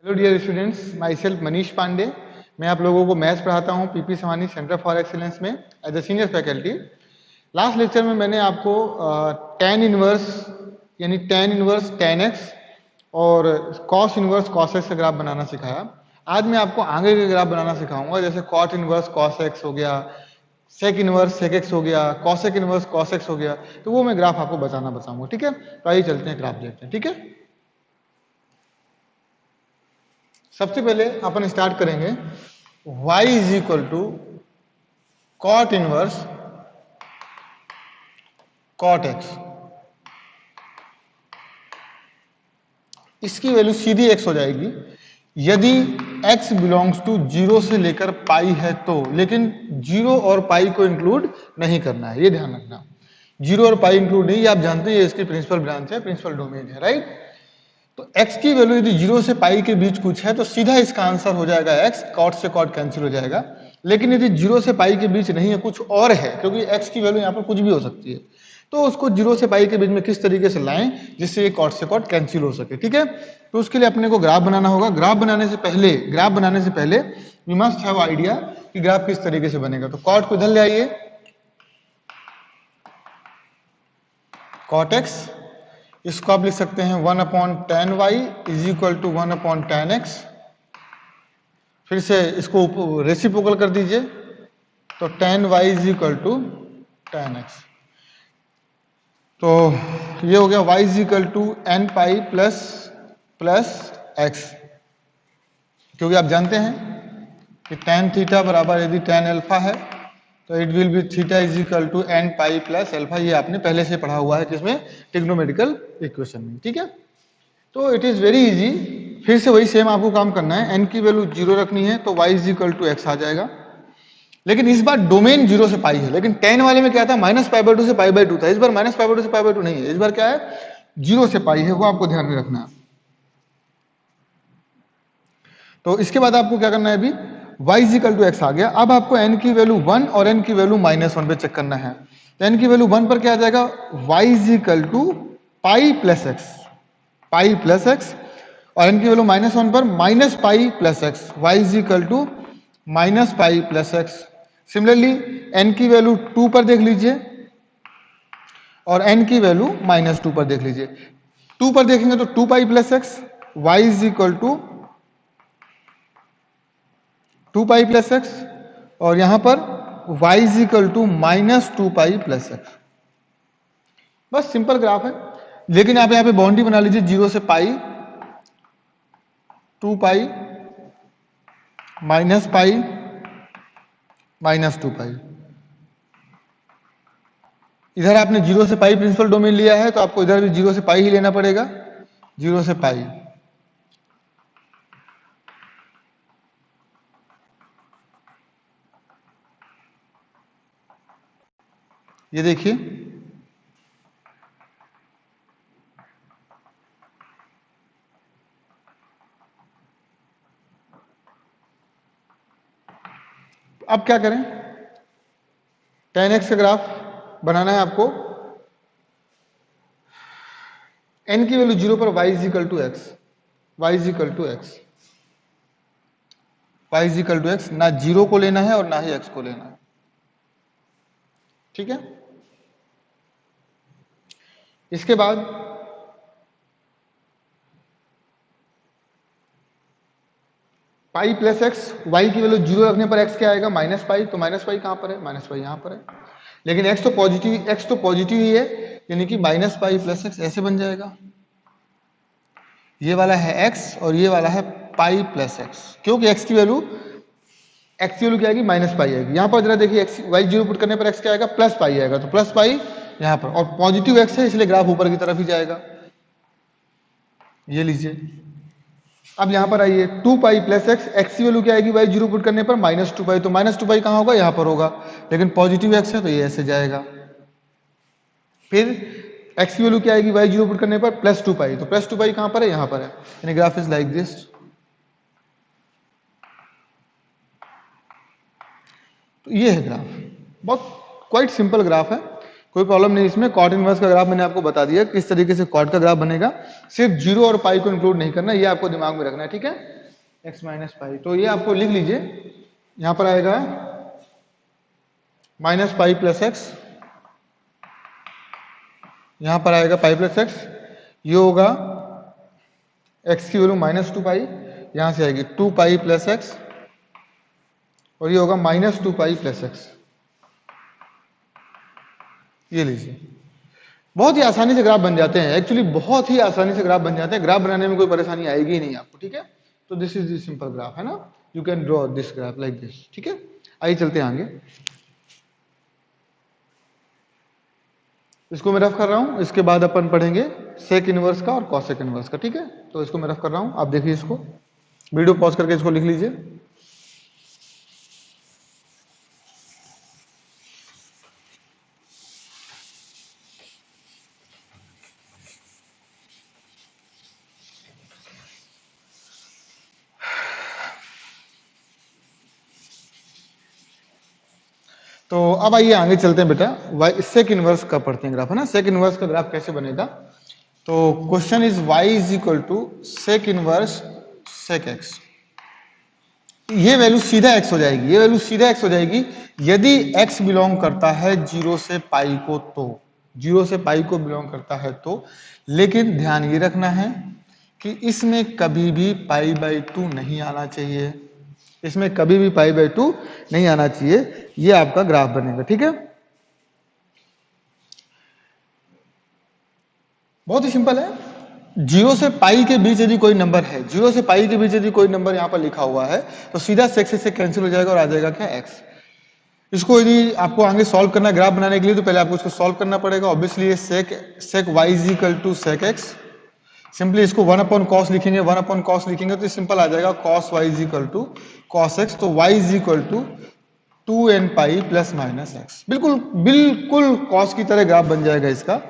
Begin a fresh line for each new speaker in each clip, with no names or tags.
Hello dear students, myself Manish Pandey. मैं आप लोगों को मैथ्स पढ़ाता हूँ PP Savani centre for excellence में as a senior faculty. Last lecture में मैंने आपको tan इनवर्स यानी tan इनवर्स tan x और cos इनवर्स cos x का ग्राफ बनाना सिखाया। आज मैं आपको आगे के ग्राफ बनाना सिखाऊंगा, जैसे cot इनवर्स cos x हो गया, sec इनवर्स sec x हो गया, cosec इनवर्स cos x हो गया। तो वो मैं ग्राफ आपको बताऊंगा, ठीक है। तो आइए चलते हैं, ग्राफ देखते हैं, ठीक है। सबसे पहले अपन स्टार्ट करेंगे y is equal to cot inverse cot x। इसकी वैल्यू सीधी x हो जाएगी यदि x बिलोंग्स टू 0 से लेकर पाई है तो, लेकिन 0 और पाई को इंक्लूड नहीं करना है, ये ध्यान रखना। 0 और पाई इंक्लूड नहीं, ये आप जानते हैं, इसकी प्रिंसिपल ब्रांच है, प्रिंसिपल डोमेन है, राइट। तो x की वैल्यू यदि 0 से पाई के बीच कुछ है तो सीधा इसका आंसर हो जाएगा x, कॉट से कॉट कैंसिल हो जाएगा। लेकिन यदि 0 से पाई के बीच नहीं है, कुछ और है, क्योंकि x की वैल्यू यहाँ पर कुछ भी हो सकती है, तो उसको 0 से पाई के बीच में किस तरीके से लाएं जिससे ये कॉट से कॉट कैंसिल हो सके, ठीक है। तो उसके लिए अपने को ग्राफ बनाना होगा। ग्राफ बनाने से पहले वी मस्ट हैव आइडिया कि ग्राफ किस तरीके से बनेगा। तो कॉट को इधर ले आइए, कॉट x, इसको आप लिख सकते हैं 1/tan y is equal to 1/tan x। फिर से इसको रेसिप्रोकल कर दीजिए, तो tan y is equal to tan x। तो ये हो गया y is equal to n pi plus x, क्योंकि आप जानते हैं कि tan थीटा बराबर यदि tan अल्फा है तो it will be theta is equal to n pi plus alpha. ये आपने पहले से पढ़ा हुआ है किसमें, ट्रिग्नोमेट्रिकल इक्वेशन में, ठीक है। तो इट इज वेरी इजी, फिर से वही सेम आपको काम करना है। n की वैल्यू 0 रखनी है तो y is equal to x आ जाएगा, लेकिन इस बार डोमेन 0 से पाई है। लेकिन tan वाले में क्या था, -π/2 से π/2 था, इस बार -π/2 से π/2 नहीं है, इस बार क्या है, 0 से पाई है, वो आपको ध्यान में रखना है। तो इसके बाद आपको क्या करना है, अभी y is equal to x आ गया। अब आपको n की वैल्यू 1 और n की वैल्यू -1 पे चेक करना है। तो n की वैल्यू 1 पर क्या आ जाएगा, y is equal to pi plus x, और n की वैल्यू -1 पर -π plus x, y is equal to -π plus x। Similarly n की वैल्यू 2 पर देख लीजिए और n की वैल्यू -2 पर देख लीजिए। 2 पर देखेंगे तो 2π plus x, y is equal to 2π plus x, और यहां पर y is equal to -2π plus x। बस सिंपल ग्राफ है। लेकिन आप यहां पे बाउंड्री बना लीजिए, 0 से पाई, 2π, -π, -2π। इधर आपने 0 से पाई प्रिंसिपल डोमेन लिया है तो आपको इधर भी 0 से पाई ही लेना पड़ेगा, 0 से पाई। ये देखिए, अब क्या करें, tan x का ग्राफ बनाना है आपको। n की वैल्यू 0 पर y is equal to x, y is equal to x, y is equal to x, ना 0 को लेना है और ना ही x को लेना है, ठीक है। इसके बाद पाई प्लस एक्स, वाई की वैल्यू 0 रखने पर x क्या आएगा, -π। तो -π कहां पर है, -π यहां पर है, लेकिन x तो पॉजिटिव ही है, यानी कि -π प्लस x ऐसे बन जाएगा। ये वाला है x और ये वाला है पाई प्लस x, क्योंकि x की वैल्यू क्या आएगी, -π आएगी। यहां पर जरा देखिए, x y 0 पुट करने पर x क्या आएगा, +π आएगा, तो +π यहां पर, और पॉजिटिव x है इसलिए ग्राफ ऊपर की तरफ ही जाएगा। ये लीजिए, अब यहां पर आइए, 2π प्लस x की वैल्यू क्या आएगी, y 0 पुट करने पर -2π, तो -2π कहां होगा, यहां पर होगा, लेकिन पॉजिटिव x है तो ये ऐसे जाएगा। फिर x की वैल्यू क्या आएगी, y 0 पुट करने पर +2π, तो +2π कहां पर है, यहां पर है, यानी ग्राफ इज लाइक दिस। तो ये है ग्राफ, बहुत क्वाइट सिंपल ग्राफ है। कोई प्रॉब्लम नहीं इसमें। कॉट इनवर्स का ग्राफ मैंने आपको बता दिया किस तरीके से कॉट का ग्राफ बनेगा, सिर्फ जीरो और पाई को इंक्लूड नहीं करना, ये आपको दिमाग में रखना है, ठीक है। एक्स माइनस पाई, तो ये आपको लिख लीजिए, यहां पर आएगा माइनस पाई प्लस एक्स, यहां पर आएगा पाई प्लस एक्स, ये होगा एक्स की वैल्यू माइनस टू पाई, यहां से आएगी टू पाई प्लस एक्स, और ये होगा minus two pi plus x. ये लीजिए, बहुत ही आसानी से ग्राफ बन जाते हैं, एक्चुअली बहुत ही आसानी से ग्राफ बन जाते हैं, ग्राफ बनाने में कोई परेशानी आएगी ही नहीं आपको, ठीक है। तो this is the simple graph, है ना, you can draw this graph like this, ठीक है। आइए चलते हैं आगे, इसको मैं रफ कर रहा हूं, इसके बाद अपन पढ़ेंगे सेक इनवर्स का और कॉसेक इनवर्स का, ठीक है। तो इसको मैं रफ कर रहा हूं, आप देखिए इसको, वीडियो पॉज करके इसको लिख लीजिए। तो अब आइए आगे चलते हैं बेटा, सेक इनवर्स का पढ़ते हैं ग्राफ, है ना। सेक इनवर्स का ग्राफ कैसे बनेगा, तो question is y is equal to sec inverse sec x. ये वैल्यू सीधा x हो जाएगी, ये वैल्यू सीधा x हो जाएगी यदि x बिलोंग करता है जीरो से पाई को, तो जीरो से पाई को बिलोंग करता है तो। लेकिन ध्यान ये रखना है कि इसमें कभी भी पाई बाई टू नहीं आना चाहिए, इसमें कभी भी पाई बाई टू नहीं आना चाहिए, ये आपका ग्राफ बनेगा, ठीक है। बहुत ही सिंपल है, जीरो से पाई के बीच यदि कोई नंबर है, जीरो से पाई के बीच यदि कोई नंबर यहां पर लिखा हुआ है तो सीधा सेक से कैंसिल हो जाएगा और आ जाएगा क्या, एक्स। इसको यदि आपको आगे सॉल्व करना ग्राफ बनाने के लिए तो पहले आपको इसको सॉल्व करना पड़ेगा। Obviously sec y is equal to sec x, simply इसको वन अपॉन कॉस लिखेंगे, वन अपॉन कॉस लिखेंगे तो सिंपल आ जाएगा cos y is equal to cos x. तो y is equal to two n pi plus minus x, बिल्कुल बिल्कुल cos की तरह ग्राफ बन जाएगा इसका,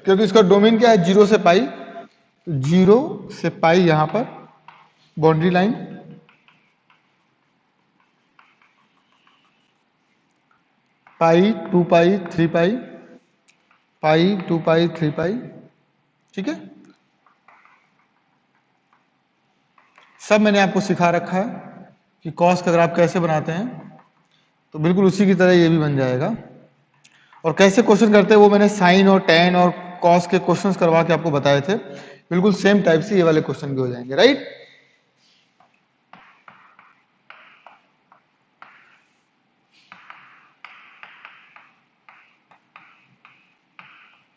क्योंकि इसका डोमेन क्या है, जीरो से पाई, तो जीरो से पाई यहां पर boundary line, pi two pi three pi, pi two pi three pi, ठीक है। सब मैंने आपको सिखा रखा है कि कॉस का ग्राफ कैसे बनाते हैं, तो बिल्कुल उसी की तरह ये भी बन जाएगा। और कैसे क्वेश्चन करते हैं वो मैंने साइन और टेन और कॉस के क्वेश्चंस करवा के आपको बताए थे, बिल्कुल सेम टाइप से ये वाले क्वेश्चन भी हो जाएंगे, राइट।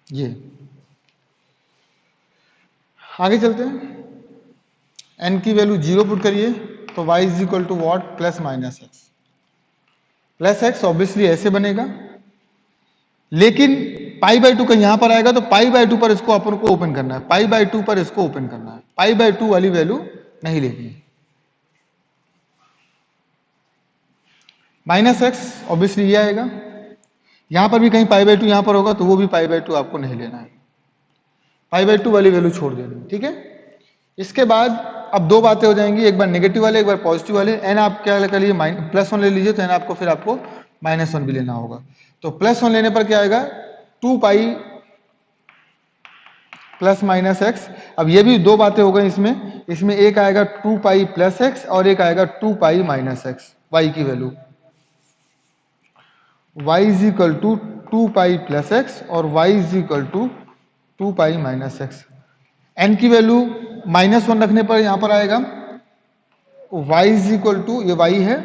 ये आगे चलते हैं, एन की वैल्यू जीरो पुट करिए तो y is equal to what, plus minus x. Plus x obviously ऐसे बनेगा, लेकिन पाई बाई टू का यहां पर आएगा तो पाई बाई टू पर इसको अपन को ओपन करना है, पाई बाई टू पर इसको ओपन करना है, पाई बाई टू वाली वैल्यू नहीं लेनी है। माइनस एक्स ऑब्वियसली ये आएगा, यहां पर भी कहीं पाई बाई टू यहां पर होगा तो वो भी पाई बाई टू आपको नहीं लेना है, पाई बाई टू वाली वैल्यू छोड़ देनी है, ठीक है। इसके बाद अब दो बातें हो जाएंगी, एक बार नेगेटिव वाले एक बार पॉजिटिव वाले। एन आप क्या कर लिए, प्लस वन ले लीजिए, तो एन आपको फिर आपको माइनस वन भी लेना होगा। तो प्लस वन लेने पर क्या आएगा, two pi plus minus x. अब ये भी दो बातें हो गई इसमें, इसमें एक आएगा टू पाई प्लस एक्स और एक आएगा two pi minus x, y की value y is equal to two pi plus x और y is equal to two pi minus x. N की वैल्यू माइनस वन रखने पर यहां पर आएगा y इज इक्वल टू, ये y है,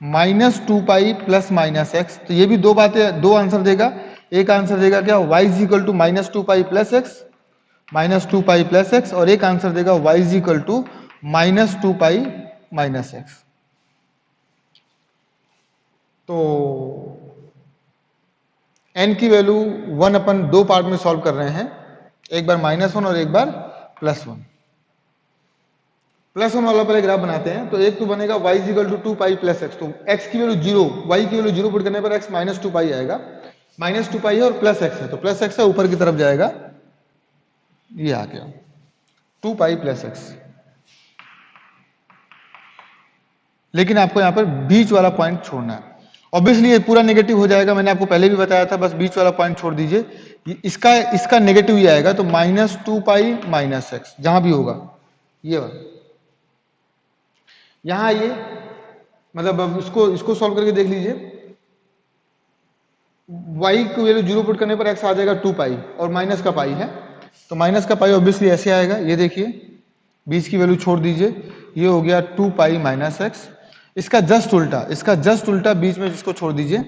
minus two pi plus minus x. तो ये भी दो बातें, दो आंसर देगा, एक आंसर देगा क्या, y is equal to minus two pi plus x, minus two pi plus x, और एक आंसर देगा y is equal to minus two pi minus x. तो n की वैल्यू वन अपन दो पार्ट में सॉल्व कर रहे हैं, एक बार माइनस वन और एक बार प्लस वन। प्लस वन वाला पहले ग्राफ बनाते हैं, तो एक तो बनेगा y is equal to two pi plus x, तो x की वैल्यू जीरो, y की वैल्यू जीरो पुट करने पर x माइनस टू पाई आएगा, माइनस टू पाई है और प्लस एक्स है, तो प्लस एक्स है ऊपर की तरफ जाएगा, ये आ गया टू पाई प्लस एक्स। लेकिन आपको यहाँ पर बीच वाला पॉइंट छोड़ना है। ऑब्वियसली ये पूरा नेगेटिव हो जाएगा, मैंने आपको पहले भी बताया था, बस बीच वाला पॉइंट छोड़ दीजिए। इसका नेगेटिव ये आएगा, तो -2π -x जहां भी होगा ये वाला। यहां ये मतलब अब इसको सॉल्व करके देख लीजिए। y को वैल्यू 0 पुट करने पर x आ जाएगा 2π और माइनस का पाई है, तो माइनस का पाई ऑब्वियसली ऐसे आएगा। ये देखिए बीच की वैल्यू छोड़ दीजिए, ये हो गया 2π -x। इसका जस्ट उल्टा बीच में जिसको छोड़ दीजिए,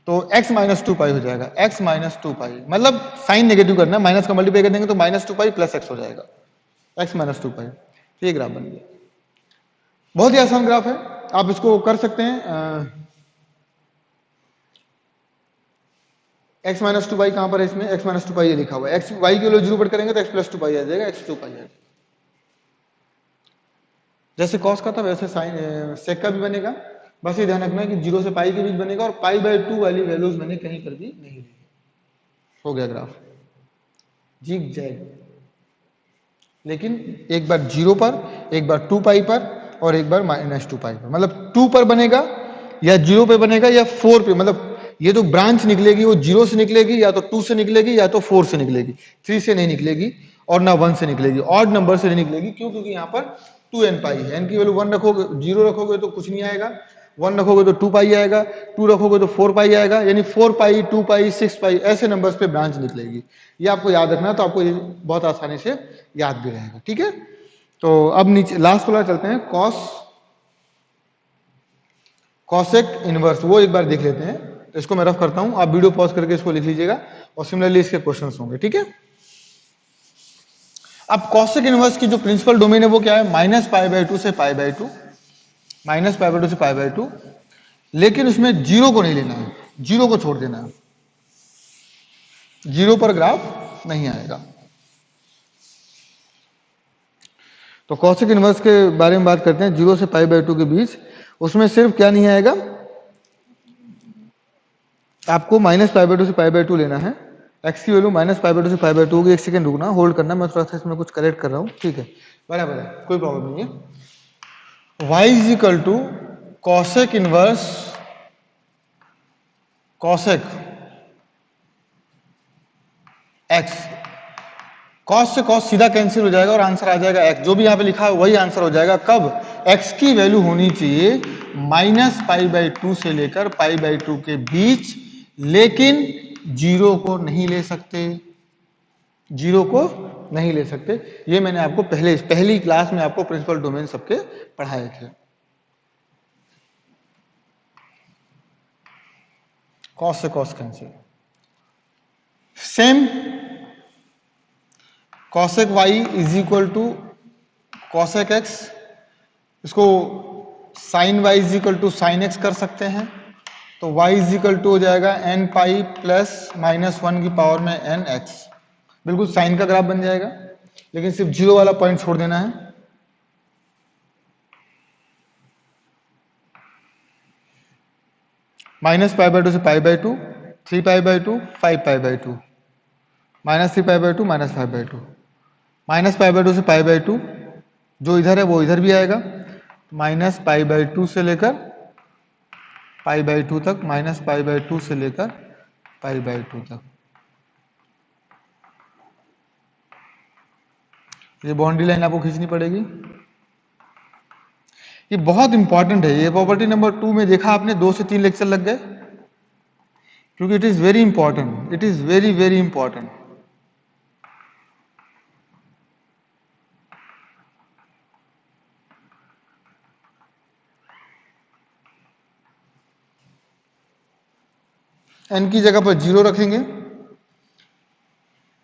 तो x -2π हो जाएगा। x -2π मतलब साइन नेगेटिव करना है, माइनस का मल्टीप्लाई कर देंगे तो -2π + x हो जाएगा, x -2π। ये ग्राफ बन गया। बहुत ही आसान ग्राफ है, आप इसको कर सकते हैं। x -2π कहां पर है इसमें? x -2π ये लिखा हुआ है। x y की वैल्यू 0 पर करेंगे तो x + 2π आ जाएगा, x 2π आ जाएगा। जैसे cos का था वैसे साइन सेक का भी बनेगा। बस ये ध्यान रखना कि 0 से पाई के बीच बनेगा और π/2 वाली वैल्यूज मैंने कहीं पर भी नहीं ली। हो गया ग्राफ जिग जैग, लेकिन एक बार 0 पर, एक बार 2π पर और एक बार -2π पर। मतलब 2 पर बनेगा या 0 पे बनेगा या 4 पे। मतलब ये तो ब्रांच निकलेगी वो 0 से निकलेगी, या तो 2 से निकलेगी, या तो 4 से निकलेगी, 3 से नहीं निकलेगी और ना 1 से निकलेगी, ऑड नंबर से नहीं निकलेगी। क्यों? क्योंकि यहाँ पर 2n पाई है। n की वैल्यू 1 रखोगे, 0 रखोगे तो कुछ नहीं आएगा, 1 रखोगे तो 2π आएगा, 2 रखोगे तो 4π आएगा, यानी 4π 2π 6π ऐसे नंबर्स पे ब्रांच निकलेगी। ये आपको याद रखना, तो आपको ये बहुत आसानी से याद भी रहेगा। ठीक है, तो अब नीचे लास्ट वाला चलते हैं, कॉसेक इनवर्स। वो एक बार देख लेते हैं। तो इसको मैं रफ करता हूं, आप वीडियो पॉज करके इसको लिख लीजिएगा और सिमिलरली इसके क्वेश्चंस होंगे। ठीक है, अब कॉसेक इनवर्स की जो प्रिंसिपल डोमेन है वो क्या है? -π/2 से π/2, -π/2 से π/2। लेकिन उसमें 0 को नहीं लेना है, 0 को छोड़ देना है, 0 पर ग्राफ नहीं आएगा। तो कॉसेक इनवर्स के बारे में बात करते हैं, 0 से π/2 के बीच। उसमें सिर्फ क्या नहीं आएगा, आपको -π/2 से π/2 लेना है। x की वैल्यू -π/2 से π/2 होगी। एक सेकंड रुकना, होल्ड करना, मैं थोड़ा सा इसमें कुछ करेक्ट कर रहा हूँ। ठीक है, बराबर है, कोई प्रॉब्लम नहीं है। y = cosec inverse cosec x। Cos से कॉस सीधा कैंसिल हो जाएगा और आंसर आ जाएगा x। जो भी यहां पे लिखा है वही आंसर हो जाएगा। कब? x की वैल्यू होनी चाहिए -π/2 से लेकर π/2 के बीच, लेकिन 0 को नहीं ले सकते, 0 को नहीं ले सकते। ये मैंने आपको पहली क्लास में आपको प्रिंसिपल डोमेन सबके पढ़ाए थे। कॉस से cos cancel. Same cosec y = cosec x, इसको साइन y = साइन x कर सकते हैं। तो y = हो जाएगा nπ + -1 की पावर में nx। बिल्कुल साइन का ग्राफ बन जाएगा, लेकिन सिर्फ 0 वाला पॉइंट छोड़ देना है। -π/2 से π/2, 3π/2, 5π/2, -3π/2, -5/2, -π/2 से π/2, जो इधर है वो इधर भी आएगा, -π/2 से लेकर π/2 तक, -π/2 से लेकर π/2 तक। ये बाउंड्री लाइन आपको खींचनी पड़ेगी। ये बहुत इंपॉर्टेंट है। ये प्रॉपर्टी नंबर 2 में देखा आपने, 2 से 3 लेक्चर लग गए, क्योंकि it is very important, it is very very important. n की जगह पर 0 रखेंगे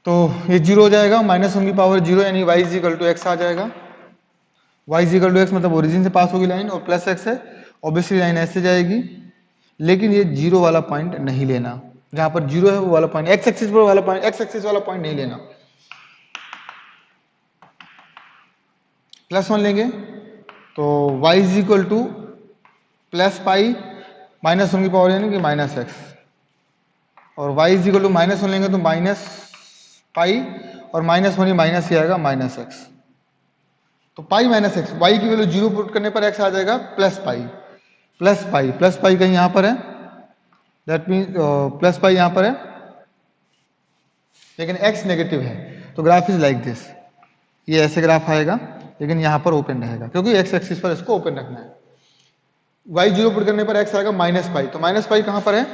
तो ये 0 हो जाएगा, -1 की पावर 0, यानी y = x आ जाएगा। y = x मतलब ओरिजिन से पास होगी लाइन और प्लस x है, ऑब्वियसली लाइन ऐसे जाएगी। लेकिन ये 0 वाला पॉइंट नहीं लेना, जहां पर 0 है वो वाला पॉइंट, x एक्सिस वाला पॉइंट नहीं लेना। +1 लेंगे तो y = +π -1 की पावर यानी कि -x, और y = -1 लेंगे तो -π और -1 ही माइनस ही आएगा, -x। तो π - x, y की वैल्यू 0 पुट करने पर x आ जाएगा +π। प्लस पाई कहीं यहां पर है, दैट मीन प्लस पाई यहां पर है, लेकिन x नेगेटिव है, तो ग्राफ इज लाइक दिस। ये ऐसे ग्राफ आएगा, लेकिन यहां पर ओपन रहेगा, क्योंकि x एक्सिस पर इसको ओपन रखना है। y 0 पुट करने पर x आएगा माइनस पाई, तो माइनस पाई कहां पर है,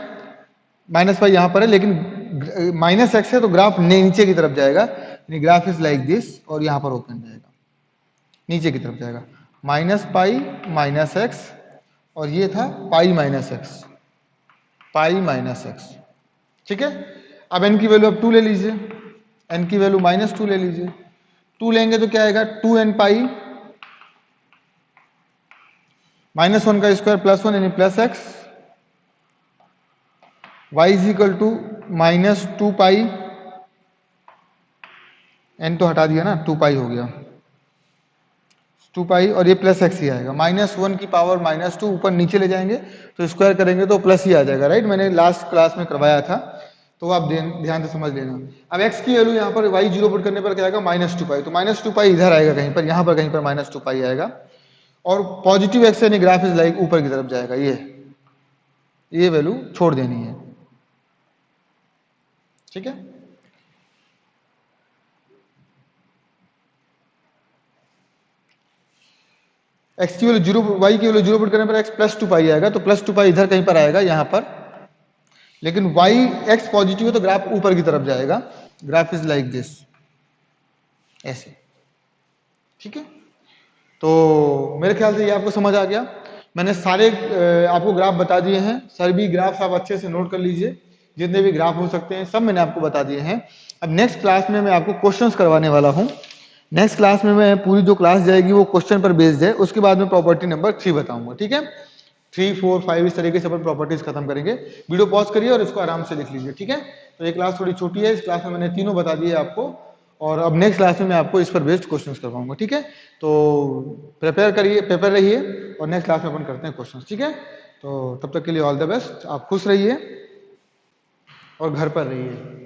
माइनस पाई यहां पर है, लेकिन माइनस एक्स है तो ग्राफ नीचे की तरफ जाएगा, यानी ग्राफ इज लाइक दिस, और यहां पर ओपन रहेगा, नीचे की तरफ जाएगा, माइनस पाई माइनस एक्स, और ये था पाई माइनस एक्स, ठीक है। अब n की वैल्यू अब 2 ले लीजिए, n की वैल्यू -2 ले लीजिए, 2 लेंगे तो क्या आएगा, 2n पाई -1 का स्क्वायर +1 यानी plus x, y is equal to -2 pi, n तो हटा दिया ना, 2 पाई हो गया, 2 पाई, और ये प्लस एक्स ही आएगा, -1 की पावर -2 ऊपर नीचे ले जाएंगे तो स्क्वायर करेंगे तो प्लस ही आ जाएगा, राइट। मैंने लास्ट क्लास में करवाया था, तो आप ध्यान से समझ लेना। अब x की वैल्यू यहाँ पर y 0 पुट करने पर क्या आएगा, -2 पाई, तो -2 पाई इधर आएगा कहीं पर, यहाँ पर कहीं पर -2 पाई आएगा, और पॉजिटिव x यानी ग्राफ इज लाइक ऊपर की तरफ जाएगा, ये वैल्यू छोड़ देनी है, ठीक है। x की वैल्यू 0, y की वैल्यू 0 पुट करने पर x +2 पाई आएगा, तो +2 पाई इधर कहीं पर आएगा, यहां पर, लेकिन x पॉजिटिव है तो ग्राफ ऊपर की तरफ जाएगा, ग्राफ इज लाइक दिस, ऐसे, ठीक है। तो मेरे ख्याल से ये आपको समझ आ गया। मैंने सारे आपको ग्राफ बता दिए हैं, सभी ग्राफ्स आप अच्छे से नोट कर लीजिए, जितने भी ग्राफ हो सकते हैं सब मैंने आपको बता दिए हैं। अब नेक्स्ट क्लास में मैं आपको क्वेश्चंस करवाने वाला हूं। नेक्स्ट क्लास में मैं पूरी जो क्लास जाएगी वो क्वेश्चन पर बेस्ड है, उसके बाद में प्रॉपर्टी नंबर 3 बताऊंगा, ठीक है। 3, 4, 5 इस तरीके से अपन प्रॉपर्टीज खत्म करेंगे। वीडियो पॉज करिए और इसको आराम से लिख लीजिए, ठीक है। तो ये क्लास थोड़ी छोटी है, इस क्लास में मैंने तीनों बता दिए आपको, और अब नेक्स्ट क्लास में मैं आपको इस पर बेस्ड क्वेश्चंस करवाऊंगा, ठीक है। तो प्रिपेयर रहिए, और नेक्स्ट क्लास में अपन करते हैं क्वेश्चंस, ठीक है। तो तब तक के लिए ऑल द बेस्ट, आप खुश रहिए और घर पर रहिए।